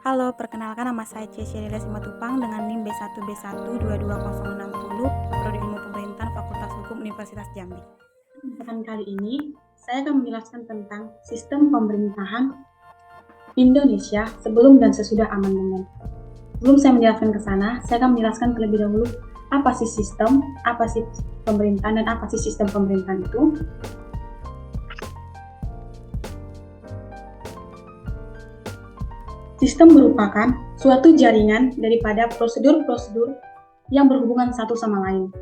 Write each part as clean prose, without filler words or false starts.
Halo, perkenalkan nama saya Cecilia Simatupang dengan NIM B1B1 22060, Prodi Ilmu Pemerintahan Fakultas Hukum Universitas Jambi. Kesempatan kali ini, saya akan menjelaskan tentang sistem pemerintahan Indonesia sebelum dan sesudah amandemen. Sebelum saya menjelaskan ke sana, saya akan menjelaskan terlebih dahulu apa sih sistem, apa sih pemerintahan, dan apa sih sistem pemerintahan itu. Sistem merupakan suatu jaringan daripada prosedur-prosedur yang berhubungan satu sama lain.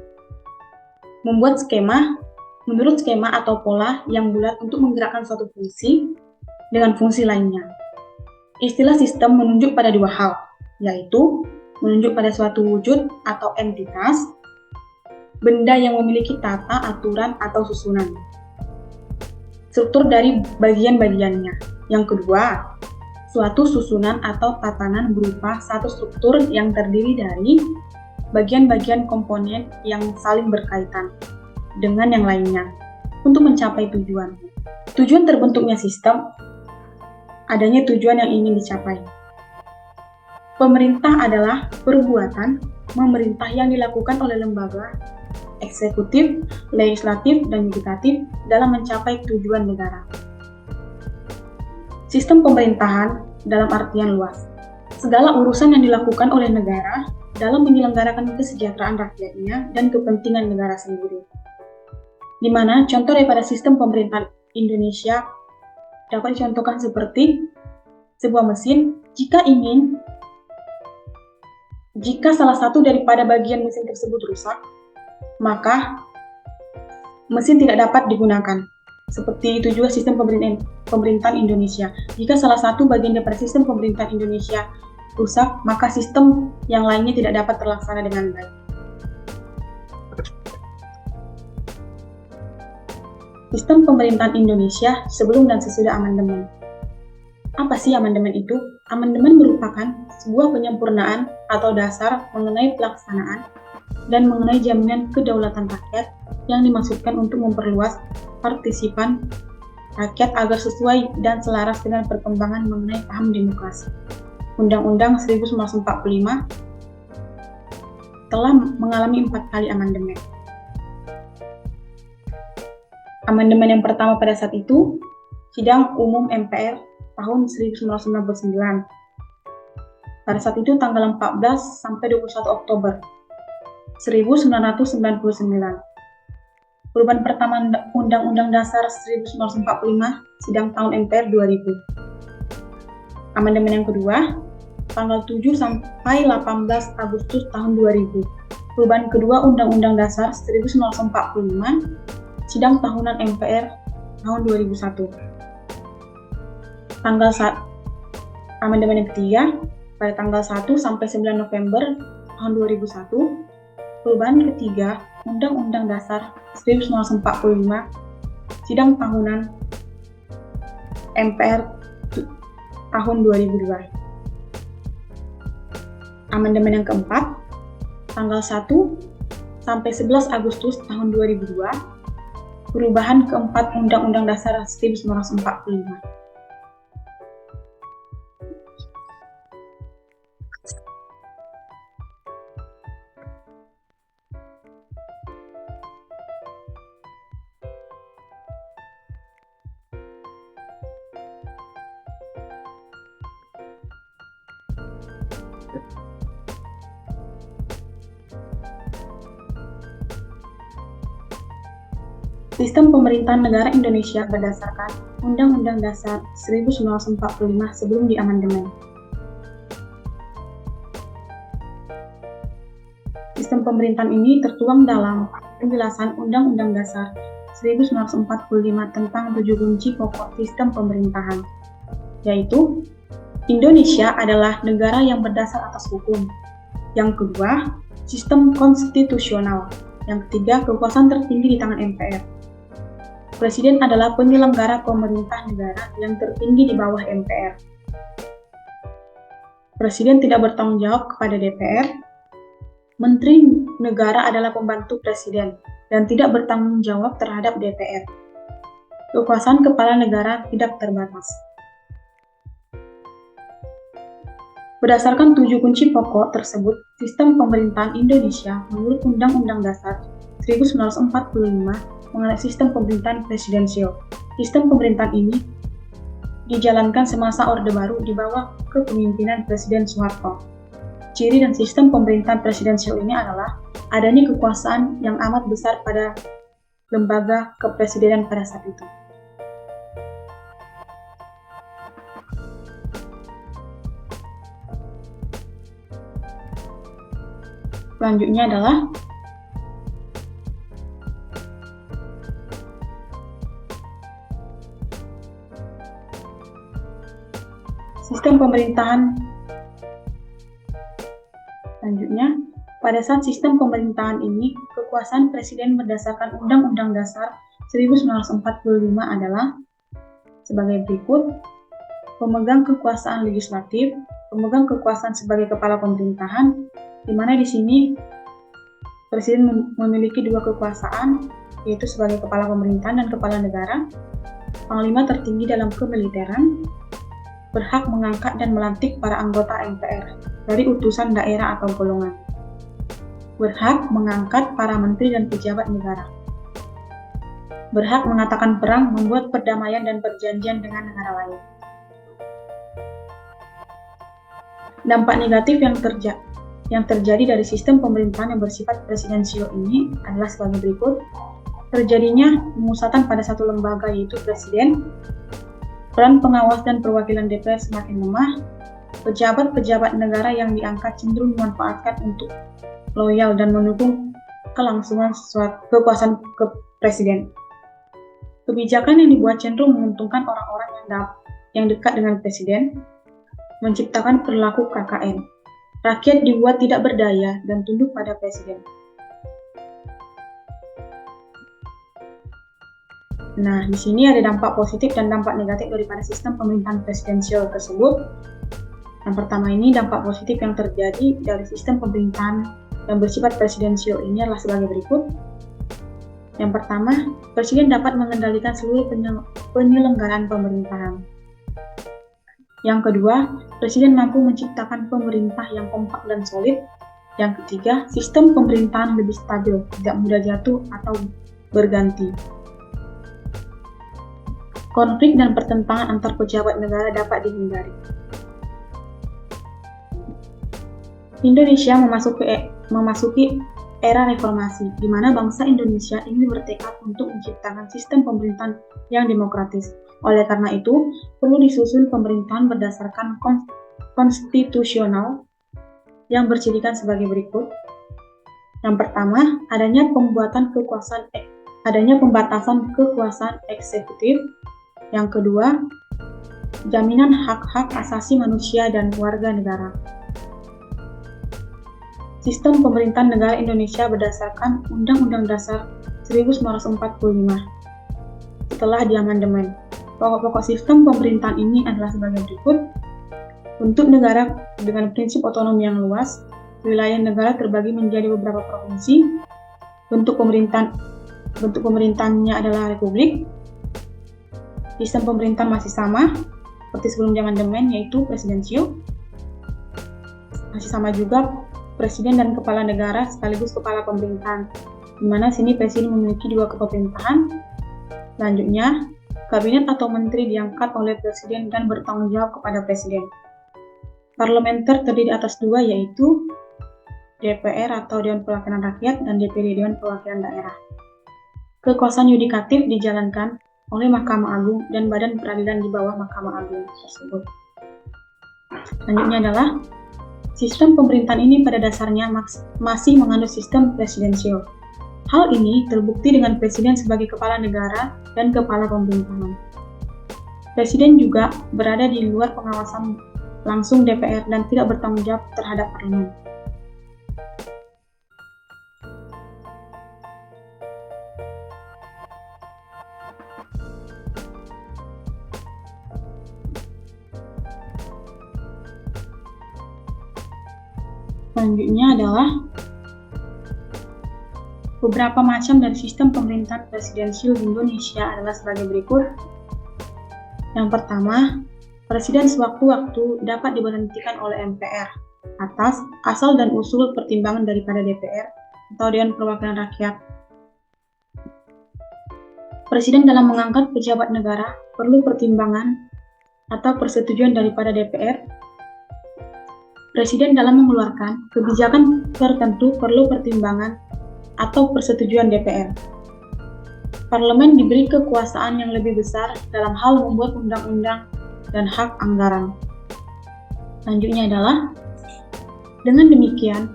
Membuat skema menurut skema atau pola yang bulat untuk menggerakkan suatu fungsi dengan fungsi lainnya. Istilah sistem menunjuk pada dua hal, yaitu menunjuk pada suatu wujud atau entitas, benda yang memiliki tata, aturan, atau susunan. Struktur dari bagian-bagiannya. Yang kedua, suatu susunan atau tatanan berupa satu struktur yang terdiri dari bagian-bagian komponen yang saling berkaitan dengan yang lainnya untuk mencapai tujuan. Tujuan terbentuknya sistem, adanya tujuan yang ingin dicapai. Pemerintah adalah perbuatan memerintah yang dilakukan oleh lembaga eksekutif, legislatif, dan yudikatif dalam mencapai tujuan negara. Sistem pemerintahan dalam artian luas, segala urusan yang dilakukan oleh negara dalam menyelenggarakan kesejahteraan rakyatnya dan kepentingan negara sendiri. Di mana contoh daripada sistem pemerintahan Indonesia dapat dicontohkan seperti sebuah mesin, jika salah satu daripada bagian mesin tersebut rusak, maka mesin tidak dapat digunakan. Seperti itu juga sistem pemerintahan Indonesia. Jika salah satu bagian daripada sistem pemerintahan Indonesia rusak, maka sistem yang lainnya tidak dapat terlaksana dengan baik. Sistem pemerintahan Indonesia sebelum dan sesudah amandemen. Apa sih amandemen itu? Amandemen merupakan sebuah penyempurnaan atau dasar mengenai pelaksanaan dan mengenai jaminan kedaulatan rakyat yang dimaksudkan untuk memperluas partisipan rakyat agar sesuai dan selaras dengan perkembangan mengenai paham demokrasi. Undang-Undang 1945 telah mengalami 4 kali amandemen. Amandemen yang pertama pada saat itu, Sidang Umum MPR tahun 1999. Pada saat itu tanggal 14 sampai 21 Oktober 1999. Perubahan pertama Undang-Undang Dasar 1945, Sidang tahun MPR 2000. Amandemen yang kedua, tanggal 7 sampai 18 Agustus tahun 2000. Perubahan kedua Undang-Undang Dasar 1945, Sidang tahunan MPR tahun 2001. Amandemen yang ketiga, pada tanggal 1 sampai 9 November tahun 2001. Perubahan ketiga Undang-Undang Dasar 1945, Sidang tahunan MPR tahun 2002. Amandemen yang keempat, tanggal 1 sampai 11 Agustus tahun 2002, perubahan keempat Undang-Undang Dasar 1945. Sistem pemerintahan negara Indonesia berdasarkan Undang-Undang Dasar 1945 sebelum diamandemen. Sistem pemerintahan ini tertuang dalam penjelasan Undang-Undang Dasar 1945 tentang 7 kunci pokok sistem pemerintahan, yaitu Indonesia adalah negara yang berdasar atas hukum. Yang kedua, sistem konstitusional. Yang ketiga, kekuasaan tertinggi di tangan MPR. Presiden adalah penyelenggara pemerintah negara yang tertinggi di bawah MPR. Presiden tidak bertanggung jawab kepada DPR. Menteri negara adalah pembantu presiden dan tidak bertanggung jawab terhadap DPR. Kekuasaan kepala negara tidak terbatas. Berdasarkan 7 kunci pokok tersebut, sistem pemerintahan Indonesia menurut Undang-Undang Dasar 1945 mengenai sistem pemerintahan presidensial. Sistem pemerintahan ini dijalankan semasa Orde Baru di bawah kepemimpinan Presiden Soeharto. Ciri dan sistem pemerintahan presidensial ini adalah adanya kekuasaan yang amat besar pada lembaga kepresidenan pada saat itu. Selanjutnya adalah sistem pemerintahan. Selanjutnya, pada saat sistem pemerintahan ini, kekuasaan presiden berdasarkan Undang-Undang Dasar 1945 adalah sebagai berikut: pemegang kekuasaan legislatif, pemegang kekuasaan sebagai kepala pemerintahan, di mana di sini presiden memiliki dua kekuasaan, yaitu sebagai kepala pemerintahan dan kepala negara. Panglima tertinggi dalam kemiliteran berhak mengangkat dan melantik para anggota MPR dari utusan daerah atau golongan. Berhak mengangkat para menteri dan pejabat negara. Berhak mengatakan perang, membuat perdamaian dan perjanjian dengan negara lain. Dampak negatif yang terjadi dari sistem pemerintahan yang bersifat presidensial ini adalah sebagai berikut: terjadinya pemusatan pada satu lembaga, yaitu presiden. Peran pengawas dan perwakilan DPR semakin lemah. Pejabat-pejabat negara yang diangkat cenderung dimanfaatkan untuk loyal dan mendukung kelangsungan kekuasaan presiden. Kebijakan yang dibuat cenderung menguntungkan orang-orang yang dekat dengan presiden, menciptakan perilaku KKN. Rakyat dibuat tidak berdaya dan tunduk pada presiden. Nah, di sini ada dampak positif dan dampak negatif daripada sistem pemerintahan presidensial tersebut. Yang pertama ini, dampak positif yang terjadi dari sistem pemerintahan yang bersifat presidensial ini adalah sebagai berikut. Yang pertama, presiden dapat mengendalikan seluruh penyelenggaraan pemerintahan. Yang kedua, presiden mampu menciptakan pemerintah yang kompak dan solid. Yang ketiga, sistem pemerintahan lebih stabil, tidak mudah jatuh atau berganti. Konflik dan pertentangan antar pejabat negara dapat dihindari. Indonesia memasuki era reformasi, di mana bangsa Indonesia ingin bertekad untuk menciptakan sistem pemerintahan yang demokratis. Oleh karena itu, perlu disusun pemerintahan berdasarkan konstitusional yang bercirikan sebagai berikut. Yang pertama, adanya pembatasan kekuasaan eksekutif. Yang kedua, jaminan hak-hak asasi manusia dan warga negara. Sistem pemerintahan negara Indonesia berdasarkan Undang-Undang Dasar 1945 setelah diamandemen. Pokok-pokok sistem pemerintahan ini adalah sebagai berikut. Untuk negara dengan prinsip otonomi yang luas, wilayah negara terbagi menjadi beberapa provinsi. Bentuk pemerintahannya adalah republik. Sistem pemerintahan masih sama seperti sebelum diamandemen, yaitu presidensial. Masih sama juga presiden dan kepala negara sekaligus kepala pemerintahan, di mana sini presiden memiliki dua kepemerintahan. Selanjutnya, kabinet atau menteri diangkat oleh presiden dan bertanggung jawab kepada presiden. Parlementer terdiri atas dua, yaitu DPR atau Dewan Perwakilan Rakyat dan DPD Dewan Perwakilan Daerah. Kekuasaan yudikatif dijalankan oleh Mahkamah Agung dan badan peradilan di bawah Mahkamah Agung tersebut. Selanjutnya adalah sistem pemerintahan ini pada dasarnya masih mengandung sistem presidensial. Hal ini terbukti dengan presiden sebagai kepala negara dan kepala pemerintahan. Presiden juga berada di luar pengawasan langsung DPR dan tidak bertanggung jawab terhadap parlemen. Selanjutnya adalah beberapa macam dari sistem pemerintahan presidensial di Indonesia adalah sebagai berikut. Yang pertama, Presiden sewaktu-waktu dapat diberhentikan oleh MPR atas asal dan usul pertimbangan daripada DPR atau Dewan Perwakilan Rakyat. Presiden dalam mengangkat pejabat negara perlu pertimbangan atau persetujuan daripada DPR. Presiden dalam mengeluarkan kebijakan tertentu perlu pertimbangan atau persetujuan DPR. Parlemen diberi kekuasaan yang lebih besar dalam hal membuat undang-undang dan hak anggaran. Selanjutnya adalah, dengan demikian,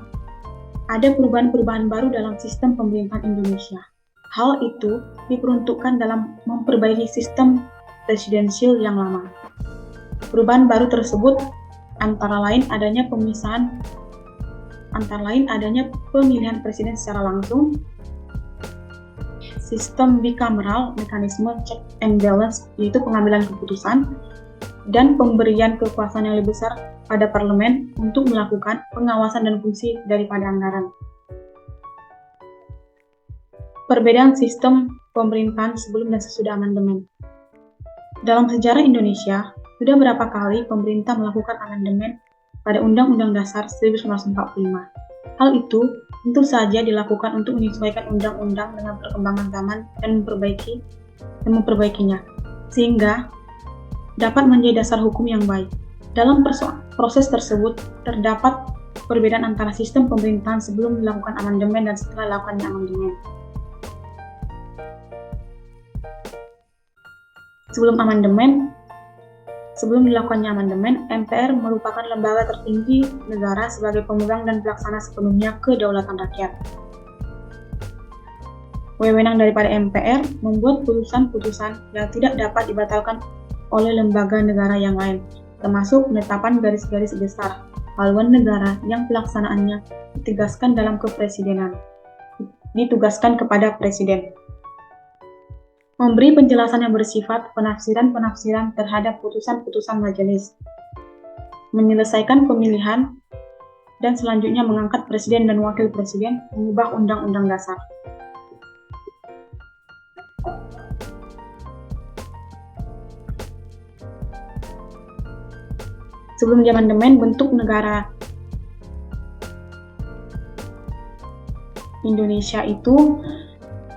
ada perubahan-perubahan baru dalam sistem pemerintahan Indonesia. Hal itu diperuntukkan dalam memperbaiki sistem presidensial yang lama. Perubahan baru tersebut antara lain adanya pemilihan presiden secara langsung, sistem bicameral, mekanisme check and balance, yaitu pengambilan keputusan, dan pemberian kekuasaan yang lebih besar pada parlemen untuk melakukan pengawasan dan fungsi daripada anggaran. Perbedaan sistem pemerintahan sebelum dan sesudah amandemen. Dalam sejarah Indonesia, sudah berapa kali pemerintah melakukan amandemen pada Undang-Undang Dasar 1945. Hal itu tentu saja dilakukan untuk menyesuaikan undang-undang dengan perkembangan zaman dan memperbaikinya, sehingga dapat menjadi dasar hukum yang baik. Dalam proses tersebut, terdapat perbedaan antara sistem pemerintahan sebelum dilakukan amandemen dan setelah dilakukannya amandemen. Sebelum dilakukannya amandemen, MPR merupakan lembaga tertinggi negara sebagai pemegang dan pelaksana sepenuhnya kedaulatan rakyat. Wewenang daripada MPR membuat putusan-putusan yang tidak dapat dibatalkan oleh lembaga negara yang lain, termasuk penetapan garis-garis besar haluan negara yang pelaksanaannya ditugaskan kepada Presiden. Memberi penjelasan yang bersifat penafsiran-penafsiran terhadap putusan-putusan majelis, menyelesaikan pemilihan, dan selanjutnya mengangkat presiden dan wakil presiden, mengubah undang-undang dasar. Sebelum amandemen, bentuk negara Indonesia itu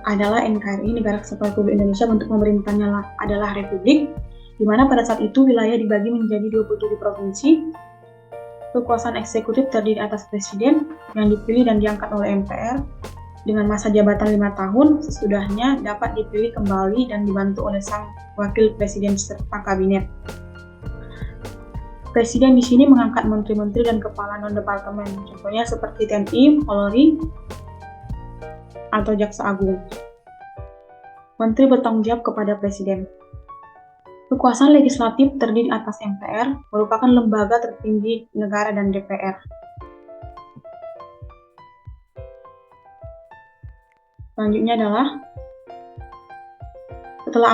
adalah NKRI, Negara Kesatuan Republik Indonesia. Bentuk pemerintahnya adalah republik, di mana pada saat itu wilayah dibagi menjadi 27 provinsi. Kekuasaan eksekutif terdiri atas presiden yang dipilih dan diangkat oleh MPR dengan masa jabatan 5 tahun, sesudahnya dapat dipilih kembali dan dibantu oleh sang wakil presiden serta kabinet. Presiden di sini mengangkat menteri-menteri dan kepala non-departemen, contohnya seperti TNI, Polri, atau Jaksa Agung. Menteri bertanggung jawab kepada Presiden. Kekuasaan legislatif terdiri atas MPR, merupakan lembaga tertinggi negara, dan DPR. Selanjutnya adalah setelah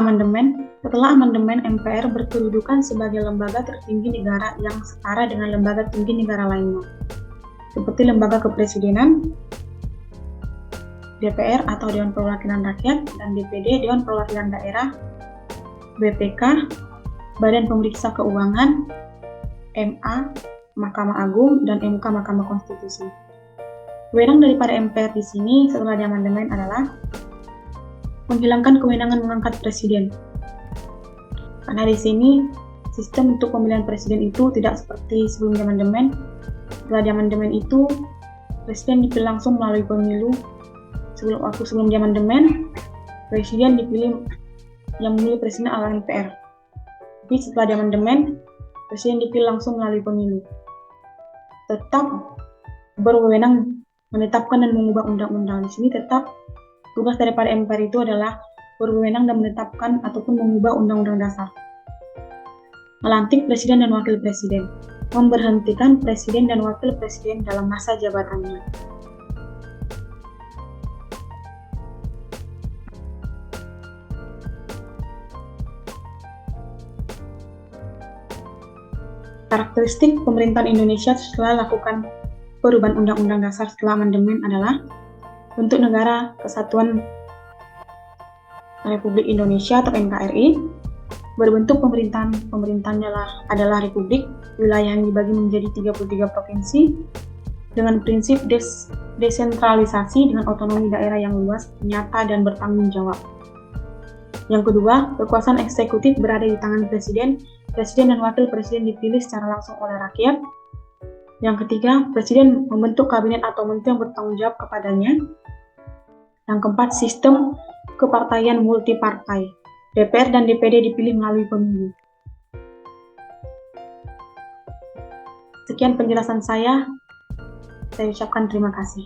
amandemen MPR berkedudukan sebagai lembaga tertinggi negara yang setara dengan lembaga tinggi negara lainnya, seperti lembaga kepresidenan, DPR atau Dewan Perwakilan Rakyat, dan DPD, Dewan Perwakilan Daerah, BPK, Badan Pemeriksa Keuangan, MA, Mahkamah Agung, dan MK, Mahkamah Konstitusi. Wewenang daripada MPR di sini setelah diamandemen adalah menghilangkan kewenangan mengangkat presiden. Karena di sini sistem untuk pemilihan presiden itu tidak seperti sebelum amandemen. Setelah amandemen itu presiden dipilih langsung melalui pemilu. Sebelum amandemen, presiden yang memilih presiden adalah MPR. Tapi setelah amandemen, presiden dipilih langsung melalui pemilu. Tetap berwenang menetapkan dan mengubah undang-undang. Di sini tetap tugas daripada MPR itu adalah berwenang dan menetapkan ataupun mengubah undang-undang dasar. Melantik presiden dan wakil presiden, memberhentikan presiden dan wakil presiden dalam masa jabatannya. Karakteristik pemerintahan Indonesia setelah lakukan perubahan Undang-Undang Dasar setelah amandemen adalah bentuk negara Kesatuan Republik Indonesia atau NKRI, Berbentuk pemerintahannya adalah republik, wilayah yang dibagi menjadi 33 provinsi, dengan prinsip desentralisasi dengan otonomi daerah yang luas, nyata, dan bertanggung jawab. Yang kedua, kekuasaan eksekutif berada di tangan presiden. Presiden dan wakil presiden dipilih secara langsung oleh rakyat. Yang ketiga, presiden membentuk kabinet atau menteri yang bertanggung jawab kepadanya. Yang keempat, sistem kepartaian multipartai. DPR dan DPD dipilih melalui pemilu. Sekian penjelasan saya ucapkan terima kasih.